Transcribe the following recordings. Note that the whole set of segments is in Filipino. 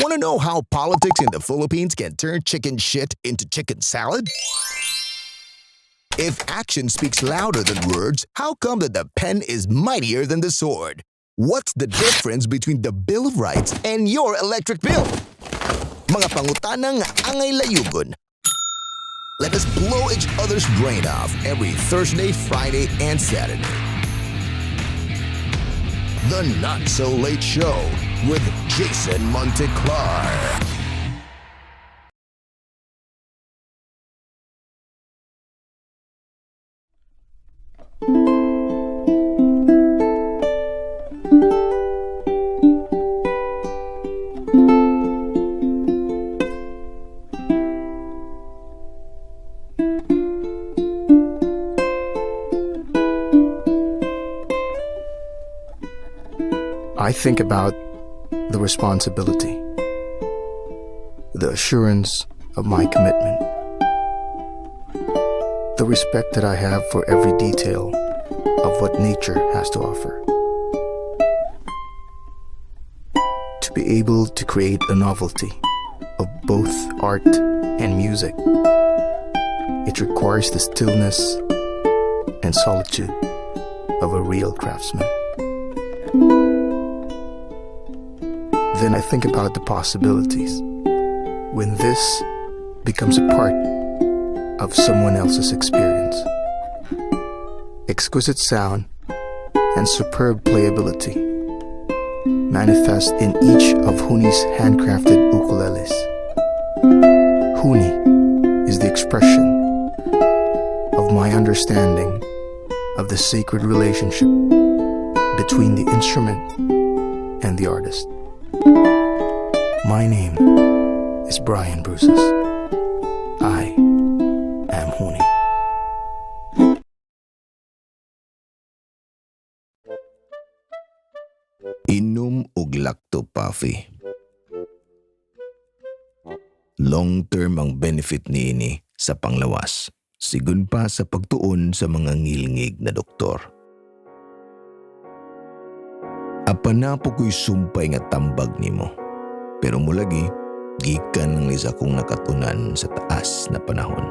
Want to know how politics in the Philippines can turn chicken shit into chicken salad? If action speaks louder than words, how come that the pen is mightier than the sword? What's the difference between the Bill of Rights and your electric bill? Mga pangutanang angay layugon. Let us blow each other's brain off every Thursday, Friday, and Saturday. The Not So Late Show with Jason Monteclar. I think about the responsibility, the assurance of my commitment, the respect that I have for every detail of what nature has to offer. To be able to create a novelty of both art and music, it requires the stillness and solitude of a real craftsman. Then I think about the possibilities when this becomes a part of someone else's experience. Exquisite sound and superb playability manifest in each of Huni's handcrafted ukuleles. Huni is the expression of my understanding of the sacred relationship between the instrument and the artist. My name is Brian Bruces. I am Huni. Inom og lacto puffy. Long-term ang benefit niini sa panglawas, sigun pa sa pagtuon sa mga ngilngig na doktor. Apanapo ko'y sumpay nga tambag nimo, pero mulagi, gikan ng lisa kong nakatunan sa taas na panahon.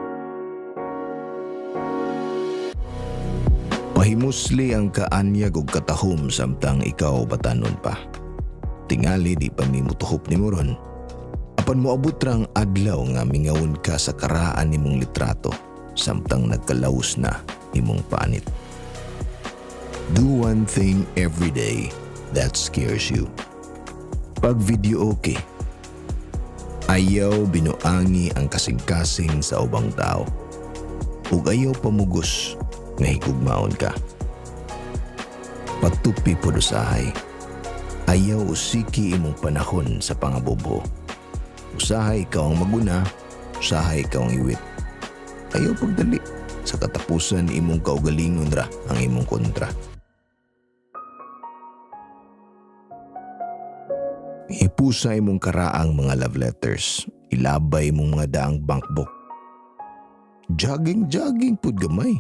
Pahimusli ang kaanyag og katahom samtang ikaw batanon pa. Tingali di pa nimo tuhop nimo ron. Apan moabot rang adlaw nga mingawon ka sa karaan nimong litrato samtang nagkalaos na imong panit. Do one thing every day that scares you. Pag video okay, ayaw binuangi ang kasing-kasing sa ubang tao. Ug ayaw pamugos nga higugmaon ka. Pagtupi po usahay, ayaw usiki imong panahon sa pangabobo. Usahay ikaw ang maguna, usahay ikaw ang iwit. Ayaw pagdali, sa katapusan imong kaugalingon ra ang imong kontra. Ipusay mong karaang mga love letters, ilabay mong mga daang bankbook. Jogging pud gamay.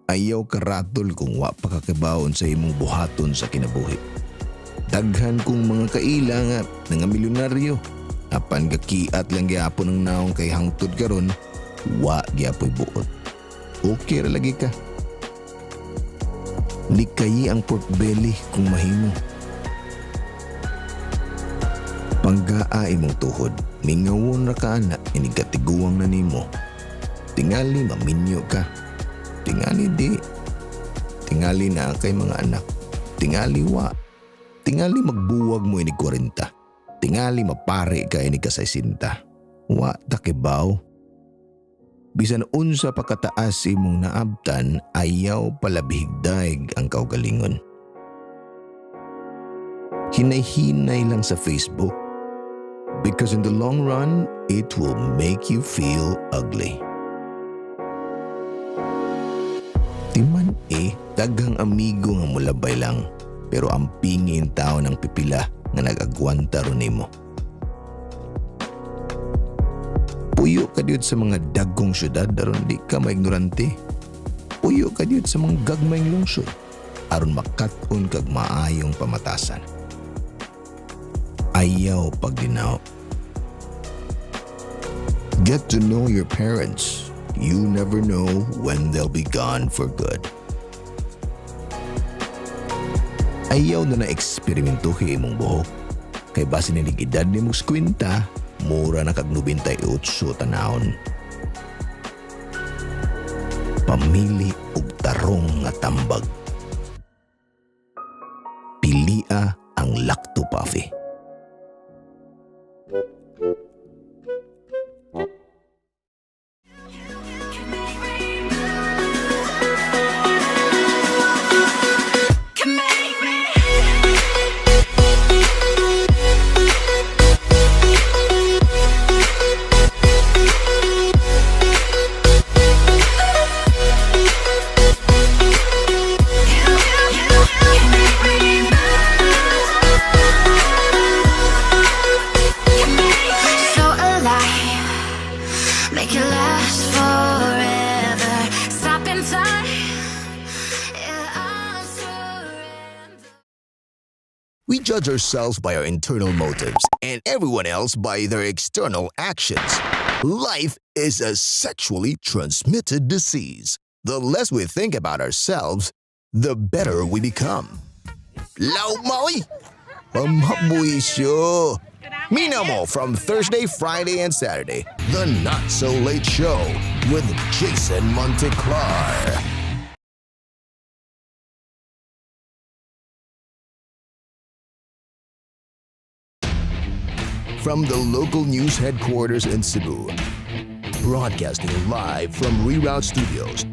Ayaw karatol kung wa pa kakabaon sa imong buhaton sa kinabuhi. Daghan kong mga kaila nga nga milyonaryo, apan gakiat lang gyapon ang naong kay hangtod karon, wa gyapoy buot. Okay ra lagi ka. Likayi ang pork belly kung mahimo. Panggaa imong tuhod, mingawon ra ka ana, inigatiguang na nimo. Tingali maminyo ka. Tingali di. Tingali na kay mga anak. Tingali wa. Tingali magbuwag mo ini 40. Tingali mapare ka ini ka 60. Wa takibaw. Bisan unsa pa kataas imong naabtan, ayaw palabihig daig ang kaugalingon. Hinay-hinay lang sa Facebook. Because in the long run, it will make you feel ugly. Timan daghang amigo nga mulabay lang, pero ang pingin tao ng pipila nga nag-agwanta ron nimo. Puyo ka diyod sa mga dagkong syudad aron di ka maignorante. Puyo ka diyod sa mga gagmayng lungsod aron makat-on kag maayong pamatasan. Ayaw paglinaw. Get to know your parents. You never know when they'll be gone for good. Ayaw na na-eksperimentuhin imong buhok. Kay base nilig edad ni mong skwinta, mura na kag 98 tanahon. Pamili og tarong nga tambag. Pilia ang Lacto Puffy. Make it last forever. Stop in time. Yeah, I'll surrender. We judge ourselves by our internal motives and everyone else by their external actions. Life is a sexually transmitted disease. The less we think about ourselves, the better we become. Law Maui! Pamhabuisyo! Minamo from Thursday, Friday, and Saturday. The Not So Late Show with Jason Monteclar. From the local news headquarters in Cebu, broadcasting live from Reroute Studios,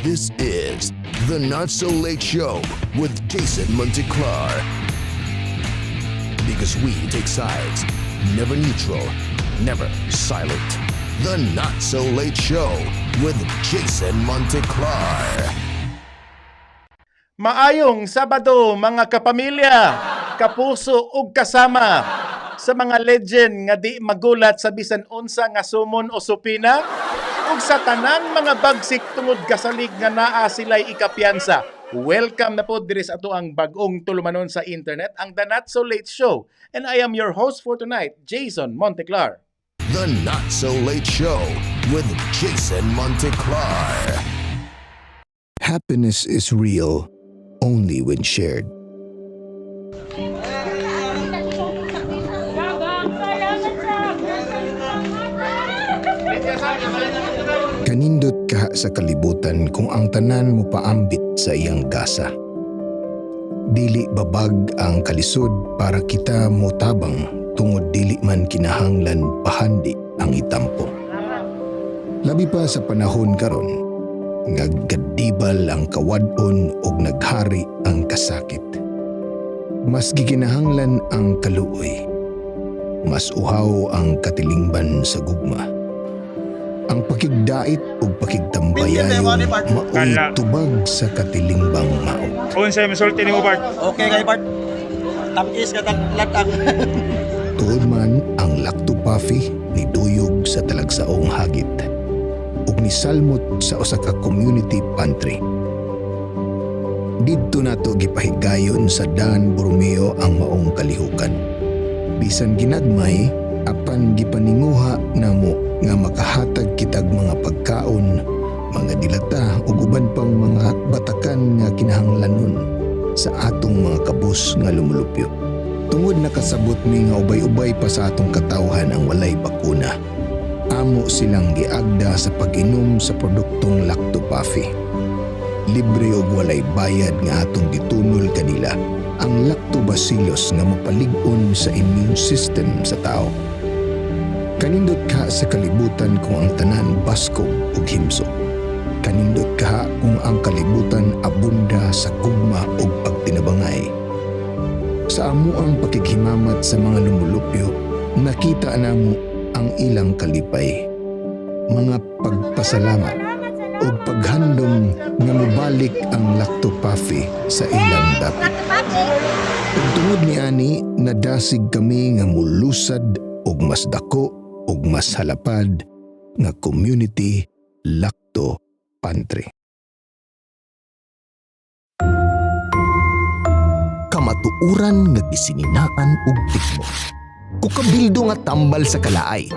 this is The Not So Late Show with Jason Monteclar. Because we take sides, never neutral, never silent. The Not So Late Show with Jason Monteclar. Maayong Sabado mga kapamilya, kapuso ug kasama sa mga legend nga di magulat sa bisan unsa nga sumon o supina ug sa tanang mga bagsik tungod kasalig nga naa sila'y ikapiyansa. Welcome na po diri sa ato ang bag-ong tulumanon sa internet, ang The Not So Late Show. And I am your host for tonight, Jason Monteclar. The Not So Late Show with Jason Monteclar. Happiness is real only when shared. Kanindot ka sa kalibutan kung ang tanan mo paambit sa iyang gasa. Dili babag ang kalisod para kita mo tabang tungod dili man kinahanglan pahandi ang itampo. Labi pa sa panahon karon, ngaggadibal ang kawadon ug naghari ang kasakit. Mas gikinahanglan ang kaluoy. Mas uhaw ang katilingban sa gugma. Ang pakigdait o pakigtambayayo maoy tubag sa katilingbang mao. Unsay misulti nimo Bart? Okay kay Bart. Tamis ka latang. Tuod man ang Lacto Puffy ni duyog sa talagsaong hagit ug ni salmot sa usa ka community pantry. Didto nato gipahigayon sa Dan Borromeo ang maong kalihukan. Bisan ginagmay apan gipaninguha namo nga makahatag kitag mga pagkaon, mga dilata ug uban pang mga batakan nga kinahanglanon sa atong mga kabus nga lumulupyo. Tungod nakasabot mi nga ubay-ubay pa sa atong katawhan ang walay bakuna. Amo silang giagda sa pag-inom sa produktong Lacto Puffy. Libre og walay bayad nga atong gitunol kanila ang lactobacillus nga mapalig-on sa immune system sa tao. Kanindot ka sa kalibutan kung ang tanan baskog ug himsog. Kanindot ka kung ang kalibutan abunda sa gugma ug pagtinabangay. Sa amo ang pakighimamat sa mga lumulupyo, nakita namo ang ilang kalipay. Mga pagpasalamat ug paghandom nga mobalik ang Lacto Puffy sa ilang dapit. Ug tungod niani nadasig kami nga mulusad ug mas dako ug mas halapad nga community Lacto Pantry. tuuran nga gisininaan ug tikmo. Kukabildo nga tambal sa kalaay,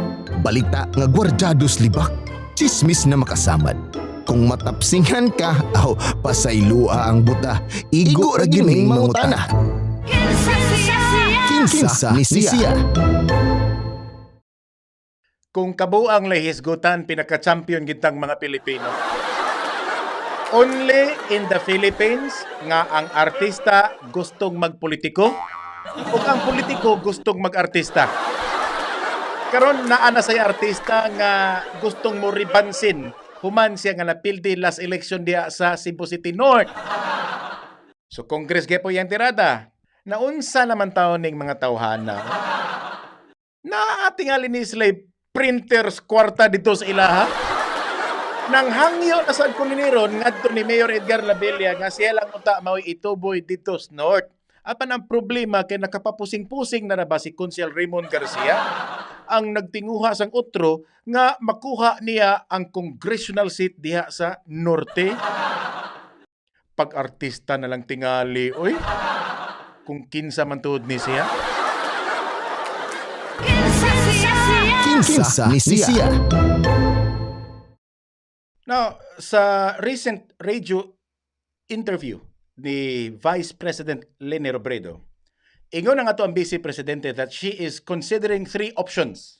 balita nga gwardyados libak, chismis na makasamad. Kung matapsingan ka, pasaylua ang buta, igo ra gining mangutana. Kinsa ni siya. Kung kabuang lahisgutan, pinaka-champion gitang mga Pilipino. Only in the Philippines nga ang artista gustong magpolitiko o ang politiko gustong mag-artista. Karon naa na say artista nga gustong mo ribansin human siya nga napildi last election diya sa Cebu City North. So Congress gepo yang tirada. Naunsa naman taon ning mga tawhana. Na tingali ni slave printers kwarta dito sa ilaha. Nang hangyo na sa kuminiron ngadto ni Mayor Edgar Labella nga siya lang unta mao'y ituboy dito sa North. Apan ang problema kay nakapapusing-pusing na ba si Consul Raymond Garcia ang nagtinguha sang utro nga makuha niya ang congressional seat diha sa Norte. Pag-artista na lang tingali, oy. Kung kinsa man tuod ni siya. Kinsa ni siya. Now, sa recent radio interview ni Vice President Leni Robredo, ingon nga to ang Vice Presidente that she is considering 3 options.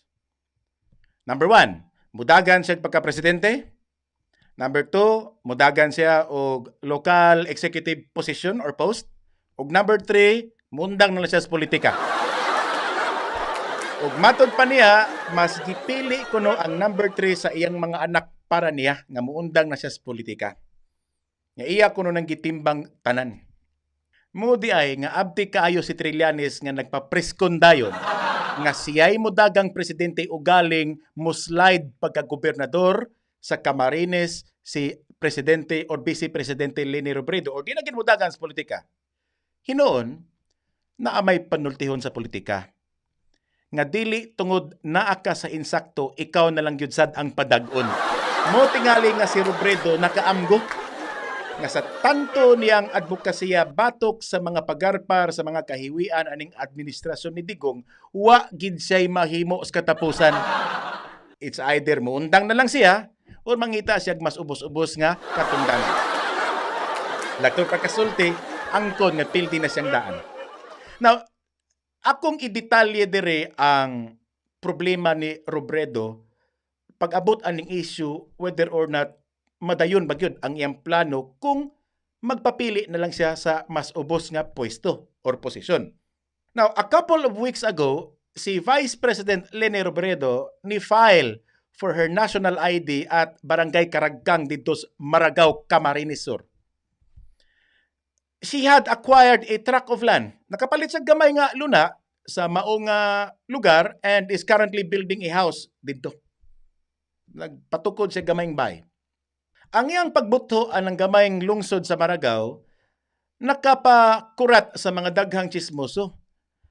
Number 1, mudagan siya pagka-presidente. Number 2, mudagan siya og local executive position or post. Ug number 3, mundang na lang siya sa politika. Ug matod pa niya, mas gipili kuno ang number 3 sa iyang mga anak para niya nga muundang na siya sa politika. Nga iya kuno nang gitimbang tanan. Mudi ay nga abdi kaayo si Trillanes nga nagpapreskon dayon nga siya'y mudagang presidente ugaling muslide pagka-gobernador sa Camarines si presidente or vice presidente Leni Robredo or di na gimudagan sa politika. Hinoon na may panultihon sa politika. Nga dili tungod naa ka sa insakto, ikaw na lang gyud sad ang padag-on. Mo tingali nga si Robredo nakaamgo nga sa tanto niyang advokasya batok sa mga pagarpar sa mga kahiwian aning administrasyon ni Digong, wa gid siya'y mahimo sa katapusan. It's either muundang na lang siya o mangita siya mas ubos-ubos nga katungdanan. Lakto pagkasulti, angkon nga pildi na siyang daan. Now, akong idetalye dire ang problema ni Robredo pag-abot aning issue whether or not madayon ba gyud ang iyang plano kung magpapili na lang siya sa mas ubos nga pwesto or posisyon. Now, a couple of weeks ago, si Vice President Leni Robredo ni-file for her national ID at Barangay Karagkang dito sa Maragao, Camarines Sur. She had acquired a tract of land. Nakapalit sa gamay nga luna sa maong lugar and is currently building a house dito. Nagpatukod sa gamayng bay. Ang iyang pagbutho ng gamayng lungsod sa Maragao, nakapakurat sa mga daghang chismoso.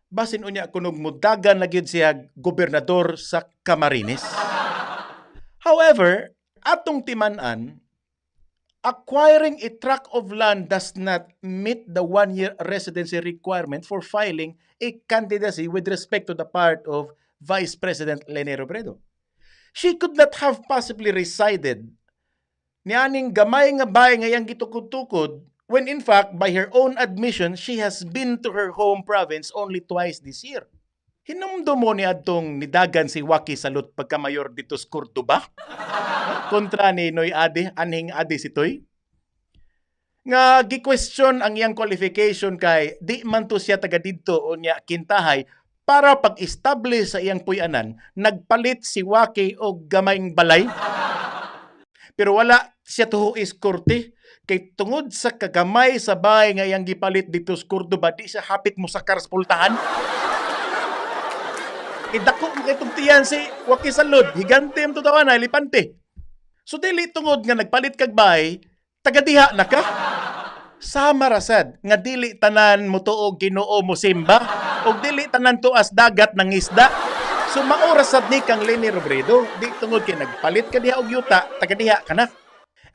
Basin unya kunog mudagan na gyud siya gobernador sa Camarines. However, atong timan-an, acquiring a tract of land does not meet the 1-year residency requirement for filing a candidacy with respect to the part of Vice President Leni Robredo. She could not have possibly resided nianing gamay nga bay nga yang gitukod-tukod when in fact, by her own admission, she has been to her home province only twice this year. Hinumdo mo ni adtong nidagan si Waki Salud pagka-mayor dito sa Cordoba? Kontra ni Noy Ade, anhing Ade si Toy? Nga gi-question ang iyang qualification kay di man to siya taga didto o niya kintahay para pag-establish sa iyang puyanan, nagpalit si Waki og gamayng balay. Pero wala siya tuhuis korte kay tungod sa kagamay sa bahay nga iyang gipalit dito sa Cordoba, di siya hapit mo sa karspultahan. Idako mo kay tugtiyan si Waki Salud, higante ang tutawa na, lipante. So dili tungod nga nagpalit kag bahay, tagadiha na ka. Sama rasad nga dili tanan mo tuog Ginoo mo simba o dili tanan tuas dagat ng isda. So maorasad ni kang Leni Robredo, di tungod kay nagpalit ka diha og yuta, tagadiha ka na.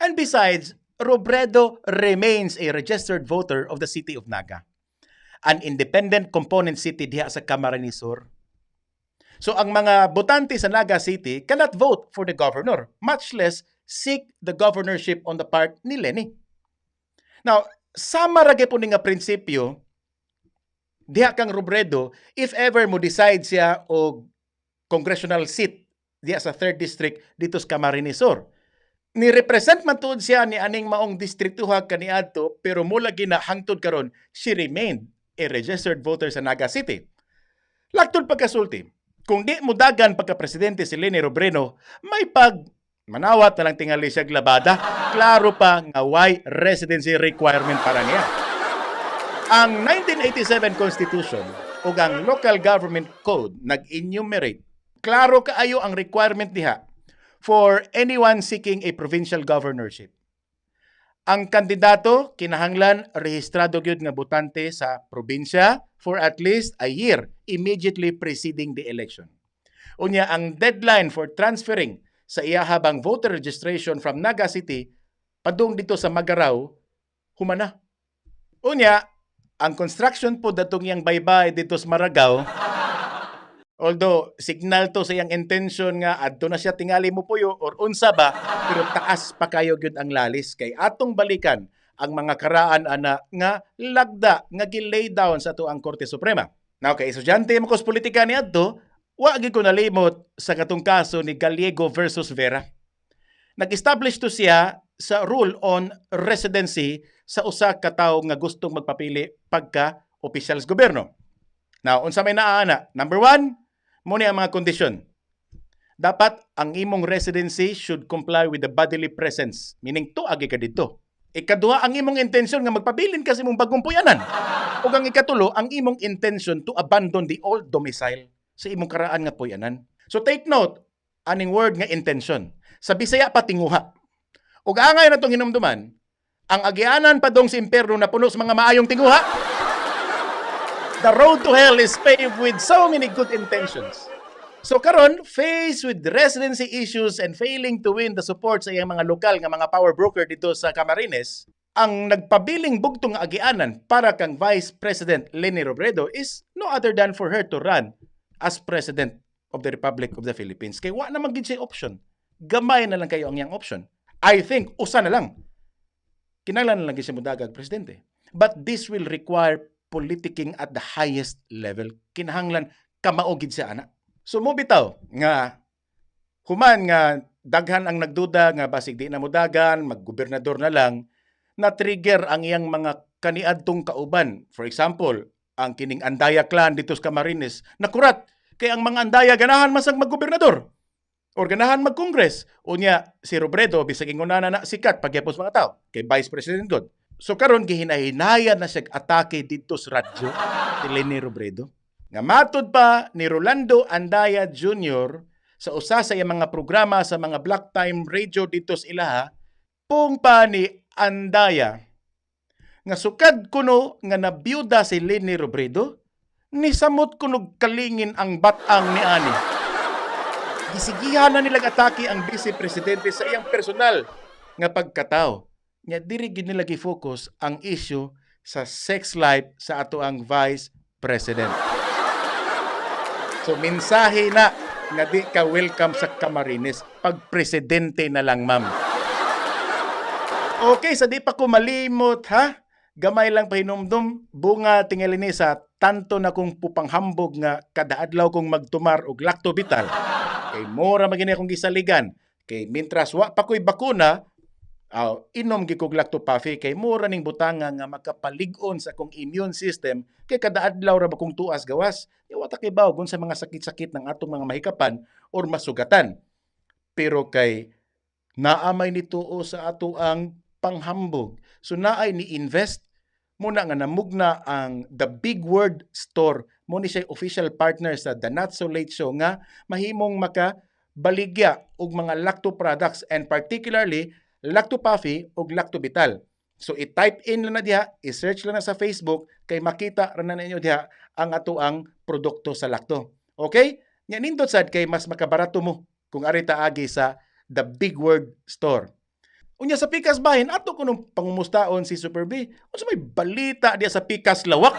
And besides, Robredo remains a registered voter of the city of Naga. an independent component city diha sa Camarines Sur. So ang mga botante sa Naga City cannot vote for the governor, much less seek the governorship on the part ni Leni. Now, sama ra gyud po ni nga prinsipyo diha kang Robredo if ever mo decide siya og congressional seat diha sa 3rd district dito sa Camarines Sur. Ni-represent man tuod siya ni aning maong distriktuha kaniadto pero mula gina hangtod karon she remained a registered voter sa Naga City. Laktod pagkasulti, kung di mo dagan pagka-presidente si Leni Robredo, may manawat na lang tingali siya glabada. Klaro pa nga why residency requirement para niya. Ang 1987 Constitution o ang Local Government Code nag-enumerate, klaro kaayo ang requirement diha for anyone seeking a provincial governorship. Ang kandidato kinahanglan rehistrado gyud nga botante sa probinsya for at least a year immediately preceding the election. Unya ang deadline for transferring sa iyahabang voter registration from Naga City padung dito sa Magaraw humana. Unya ang construction po datong yang baybay dito sa Maragaw, although signal to sa iyang intention nga adto na siya tingali mo puyo or unsa ba, pero taas pa kayo gyud ang lalis kay atong balikan ang mga karaan ana nga lagda nga gilay down sa ato ang Korte Suprema. Now kay estudyante mo kos politika ni adto, wa gyud ko nalimot sa katong kaso ni Gallego versus Vera. Nag-establish to siya sa rule on residency sa usa ka tawo nga gustong magpapili pagka officials gobyerno. Now, unsa may naana? Number 1, muna ang mga kondisyon. Dapat ang imong residency should comply with the bodily presence, meaning tuagi ka dito. Ikaduha, ang imong intention nga magpabilin kasi mong bagong puyanan. O ang ikatulo, ang imong intention to abandon the old domicile sa imong karaan nga puyanan. So take note, aning word nga intention. Sa Bisaya patinguha. Ug angay na itong hinumduman, ang agianan pa dong sa imperno na puno sa mga maayong tinguha. The road to hell is paved with so many good intentions. So karon, faced with residency issues and failing to win the support sa iyang mga lokal nga mga power broker dito sa Camarines, ang nagpabiling bugtong nga agianan para kang Vice President Leni Robredo is no other than for her to run as President of the Republic of the Philippines. Kaya wa naman gid siya option. Gamay na lang kayo ang iyang option. I think, usa na lang. Kinahanglan na lang siya mudagag presidente. But this will require politicking at the highest level. Kinahanglan kamaugid siya ana. So mo bitaw nga human nga daghan ang nagduda nga basig di na mudagan, maggobernador na lang, na-trigger ang iyang mga kaniadtong kauban. For example, ang kining Andaya clan dito sa Camarines, nakurat kay ang mga Andaya ganahan masang maggobernador or ganahan mag-Congress. Unya, si Robredo, bisag ingunana na sikat pagyapos mga tao, kay Vice President God. So karon gihinahinaya na siya atake dito sa radyo ni Leni Robredo. Nga matod pa ni Rolando Andaya Jr. sa usa sa iyang mga programa sa mga Black Time Radio dito sa ilaha, pung pa ni Andaya nga sukad kuno nga nabiyuda si Leni Robredo, nisamot kuno kalingin ang batang ni ani. Gisigihan na nilang atake ang Vice Presidente sa iyang personal nga pagkatao. Nya diri gid nila gi-focus ang issue sa sex life sa ato ang Vice President. So mensahe na nga di ka welcome sa Camarines pag presidente na lang, ma'am. Okay, sa di pa ko malimot ha. Gamay lang pahinumdum, bunga tingali ni sa tanto na kong pupanghambog nga kada adlaw kong magtumar og lactobital. Kay mora magini akong gisaligan. Kay mintras wa pa ko'y bakuna, inom gi kog lactopuffy kay mura ning butanga nga makapalig-on sa akong immune system kay kada adlaw ra ba kong tuas gawas. Wa ta kay bawgon sa mga sakit-sakit ng atong mga mahikapan or masugatan. Pero kay naamay nituo sa ato ang panghambog. So naay ni invest muna nga namugna ang The Big Word Store. Mo ni siya official partner sa The Not So Late Show nga mahimong makabaligya og mga lacto products and particularly lactopuffy ug lactobital. So i-type in lang na diha, i-search lang na sa Facebook kay makita ra na ninyo diha ang ato ang produkto sa lacto. Okay? Nya nindot sad kay mas makabarato mo kung ari ta agi sa The Big Word Store. Unya sa Pikas Bahin, ato ko nung pangumustaon si Super B. Unsa may balita diya sa Pikas Lawak?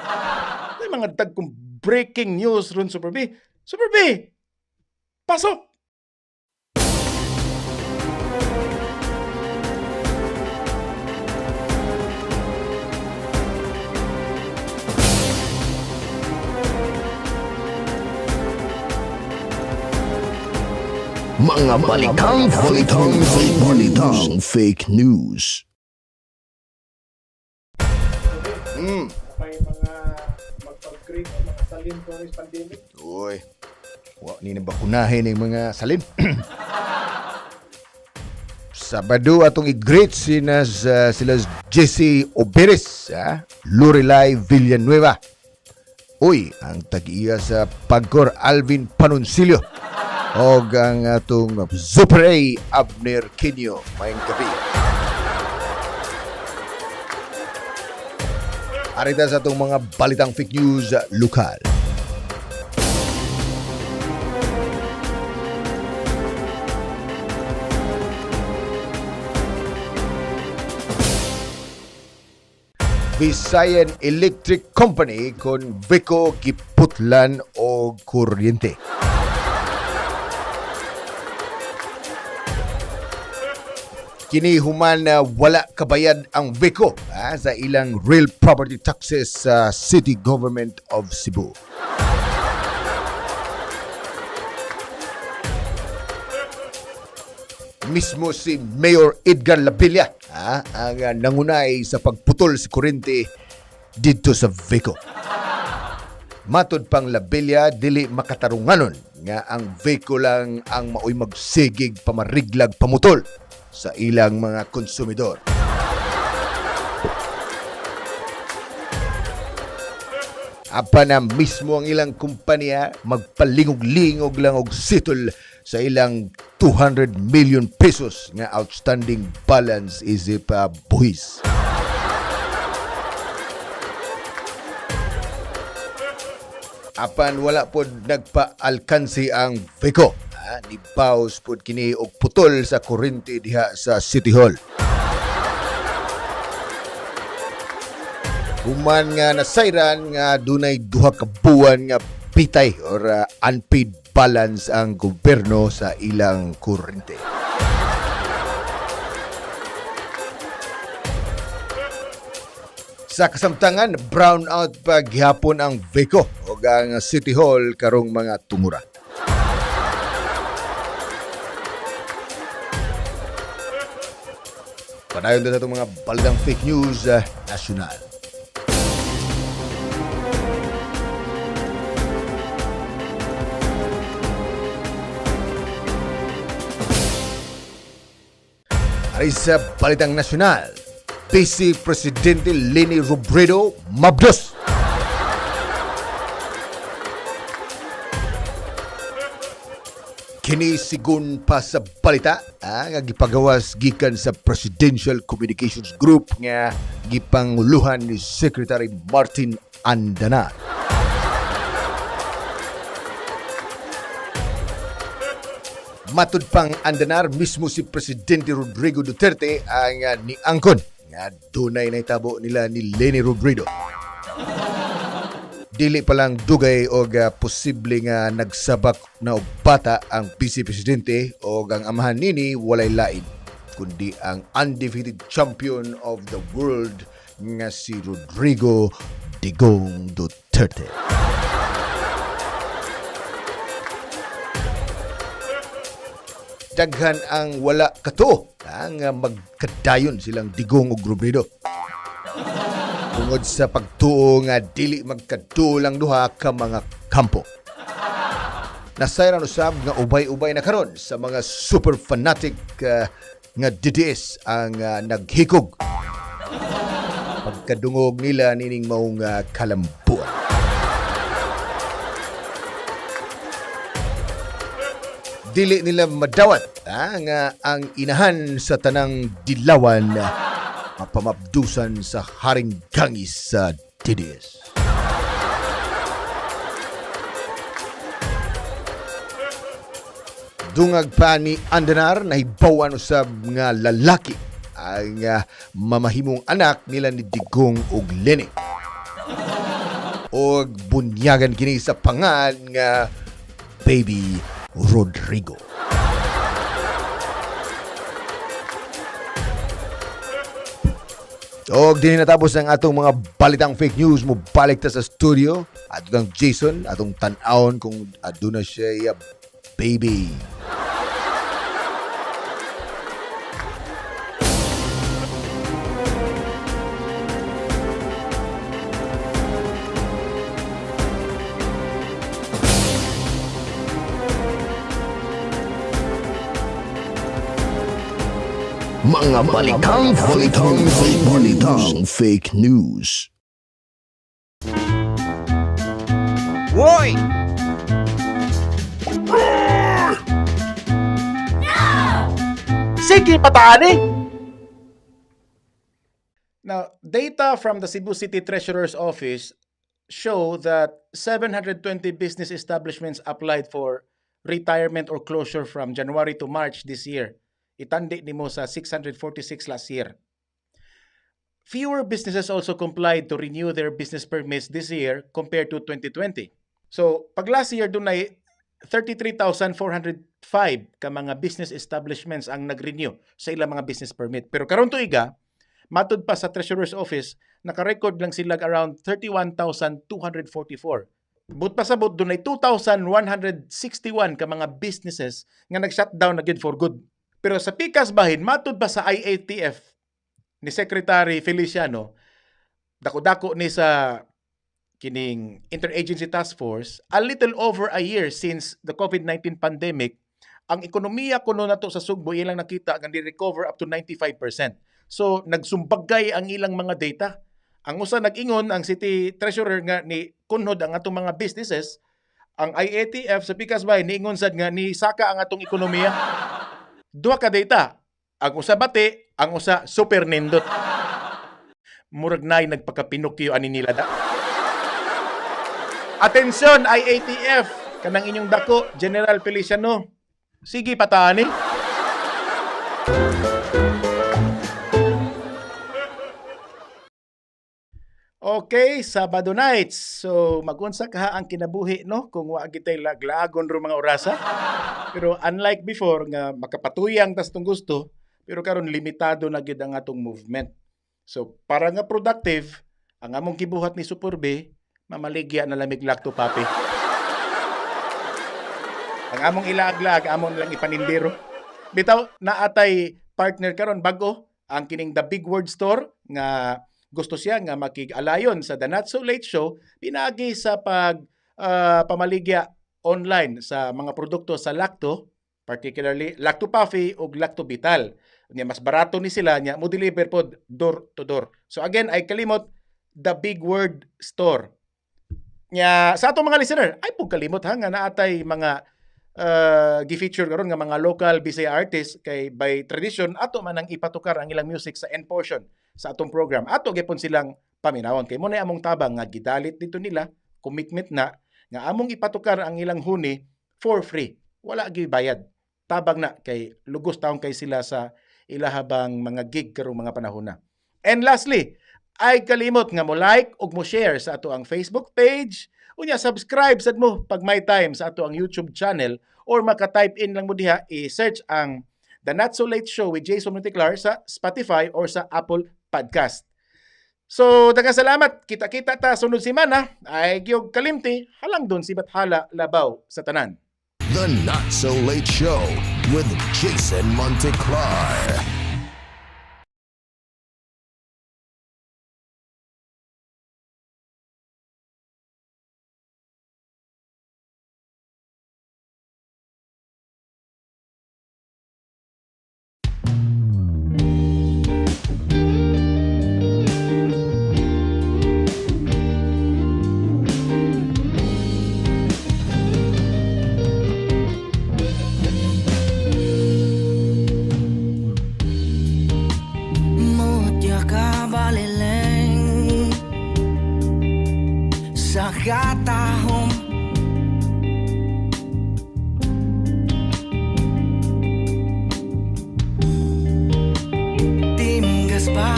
May mga dagkong breaking news ron Super B. Super B, pasok! Mga balitang fake news. May mga magpag-create mga salin ko ng pandemic. Uy, wa ni na bakunahin ng mga salin. Sabado atong i-greet sila Jesse Oberes, Lorelai Villanueva. Uy, ang tag-iya sa Pagcor Alvin Panoncillo. O ang atong Super A Abner Quinio. Mayang gabi. Arita sa atong mga balitang fake news lokal. Visayan Electric Company kon Vico giputlan o kuryente. Kini human na wala kabayad ang Vico sa ilang real property taxes sa City Government of Cebu. Mismo si Mayor Edgar Labilla ang nangunay sa pagputol sa kuryente dito sa Vico. Matod pang Labilla, dili makatarunganon nga ang Vico lang ang maoy magsigig pamariglag pamutol sa ilang mga konsumidor. Apa na mismo ang ilang kumpanya magpalingog-lingog lang og sitol sa ilang 200 million pesos nga outstanding balance isip buhis. Apan wala pod nagpa-alkansi ang Vico. Ni Paus pod kini og putol sa kuryente diha sa City Hall. Human nga nasayran nga dunay duha ka buwan nga pitay or unpaid balance ang gobyerno sa ilang kuryente. Sa kasamtangan, brownout pa gihapon ang Vico o ang City Hall karong mga tumura. Padayon din sa itong mga balitang fake news nasyonal. Ari sa balitang nasyonal, Vice Presidente Leni Robredo mabdos. Kini sigun pa sa balita nga gipagawas gikan sa Presidential Communications Group nga gipanguluhan ni Secretary Martin Andanar. Matud pang Andanar, mismo si Presidente Rodrigo Duterte ang niangkon nga dunay naitabo nila ni Leni Robredo. Dili pa lang dugay o posible nga nagsabak na og bata ang Vice Presidente o ang amahan nini walay lain kundi ang undefeated champion of the world nga si Rodrigo Digong Duterte. Daghan ang wala kato nga magkadayon silang Digong ug Robredo. Tungod sa pagtuo nga dili magkadulang duha ka mga kampo. Nasayran usab nga ubay-ubay na karon sa mga super fanatic nga DDS ang naghikog. Pagkadungog nila nining maong kalambuan. Dili nila madawat nga ang inahan sa tanang dilawan mapamabdusan sa haring gangis sa DDS. Dungag pa ni Andanar na hibawan usab nga lalaki ang mamahimong anak nila ni Digong ug Lenny. Og bunyagan kini sa pangan nga Baby Rodrigo. Og din natapos ang atong mga balitang fake news mo balik ta sa studio at ang Jason atong tan-awon kung aduna siya baby. Mga balitang fake news. Woy! Sige, patani! Now, data from the Cebu City Treasurer's Office show that 720 business establishments applied for retirement or closure from January to March this year. Itandi nimo sa 646 last year. Fewer businesses also complied to renew their business permits this year compared to 2020. So, pag last year doon ay 33,405 ka mga business establishments ang nag-renew sa ilang mga business permit. Pero karon tuiga, matud pa sa Treasurer's Office, naka-record lang sila around 31,244. But pasabot doon ay 2,161 ka mga businesses nga nag-shutdown na gyud for good. Pero sa pikas bahin, matud pa sa IATF ni Secretary Feliciano, dako-dako ni sa kining Interagency Task Force, a little over a year since the COVID-19 pandemic, ang ekonomiya kuno nato sa Sugbo ilang nakita nga recover up to 95%. So nagsumbagay ang ilang mga data. Ang usa nag-ingon ang City Treasurer nga ni kunhod ang atong mga businesses, ang IATF sa pikas bahin niingon sad nga ni saka ang atong ekonomiya. Duha ka data. Ang usa bati, ang usa super nindot. Murag nay nagpakapinokyo ani nila da. Atensyon IATF, kanang inyong dako General Feliciano. Sige patani. Okay, Sabado nights. So magunsa ka ang kinabuhi no kung wa gitay laglagon ro mga orasa. Pero unlike before nga makapatuyang tas tong gusto, pero karon limitado na gyud ang atong movement. So para nga productive, ang among gibuhat ni Superbe, mamaligya na lamig lakto papi. Ang among ilaaglag, among lang ipanindiro. Bitaw naatay partner karon bago ang kining The Big Word Store nga gusto siya nga makig-alayon sa The Not So Late Show pinagi sa pamaligya online sa mga produkto sa Lacto, particularly Lacto Puffy ug Lacto Vital. Nya mas barato ni sila nya mo deliver pod door to door. So again, ay kalimot The Big Word Store. Nya sa atong mga listener, ay pug kalimot ha nga naatay mga gi-feature karon nga mga local Bisaya artists kay by tradition ato man ang ipatukar ang ilang music sa end portion sa atong program. Ato gyapon silang paminawon kay mo na among tabang nga gidalit dito nila, commitment na nga among ipatukar ang ilang huni for free. Wala gyud bayad. Tabang na kay lugos taon kay sila sa ilahabang mga gig karong mga panahon na. And lastly, ay kalimot nga mo like ug mo share sa ato ang Facebook page. Unya subscribe sad mo pag may time sa ato ang YouTube channel or maka-type in lang mo diha i-search ang The Not So Late Show with Jason Monticlar sa Spotify or sa Apple Podcast. So daghang salamat. Kita-kita ta sunod semana ay gyud kalimti halang don sibat hala labaw sa tanan. The Not So Late Show with Jason Monteclar.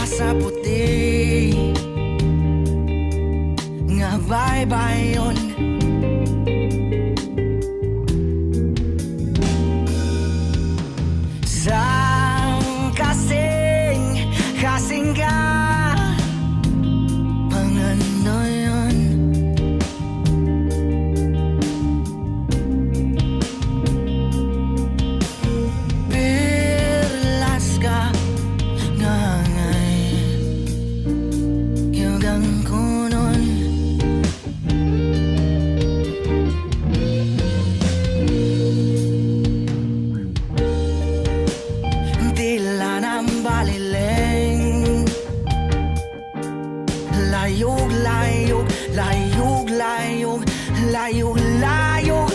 sa puti nga baybayon. Sang kasing ka pangandoyon. Perlas ka ngangay yugang kunon. Tila ng balileng layog, layog, layog, layog, layog, layog.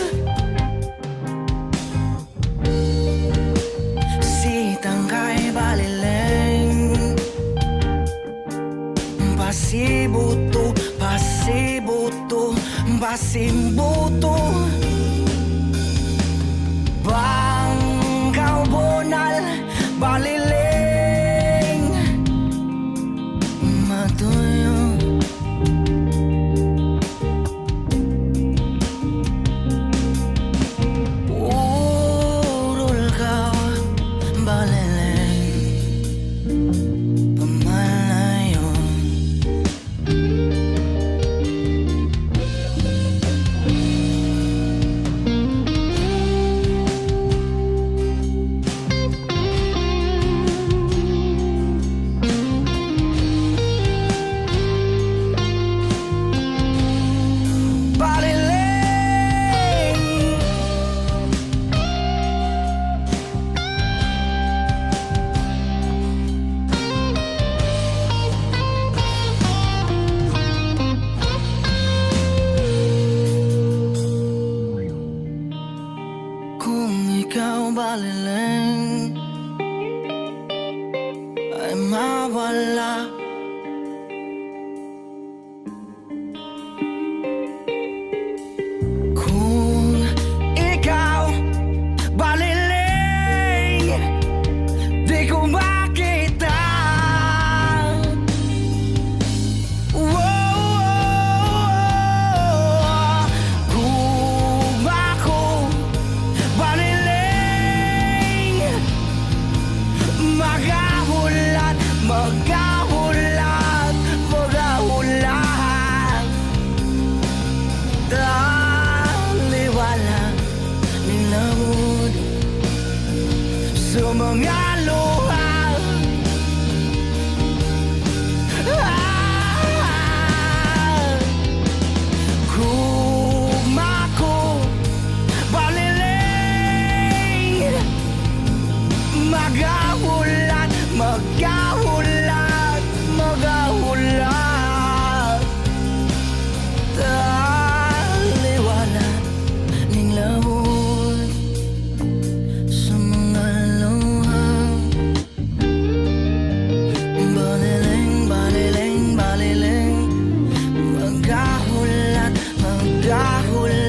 Sitang kay balileng pasibuto, pasibuto, pasimbuto. Bangkaw bonal balileng matuyo. Urol ka balileng pamalayon. Balileng kung ikaw balileng ay mawala. Kung ikaw balileng di ko makita. Kung ako balileng magahulat, magahulat, magahulat. Taliwala ng lamod sa mga luha. Kung ako balileng magahulat, magahulat, magahulat. Taliwala ng lamod sa mga luha. Balileng, balileng, balileng magahulat, magahulat.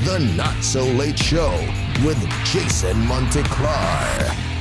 The Not So Late Show with Jason Monteclar.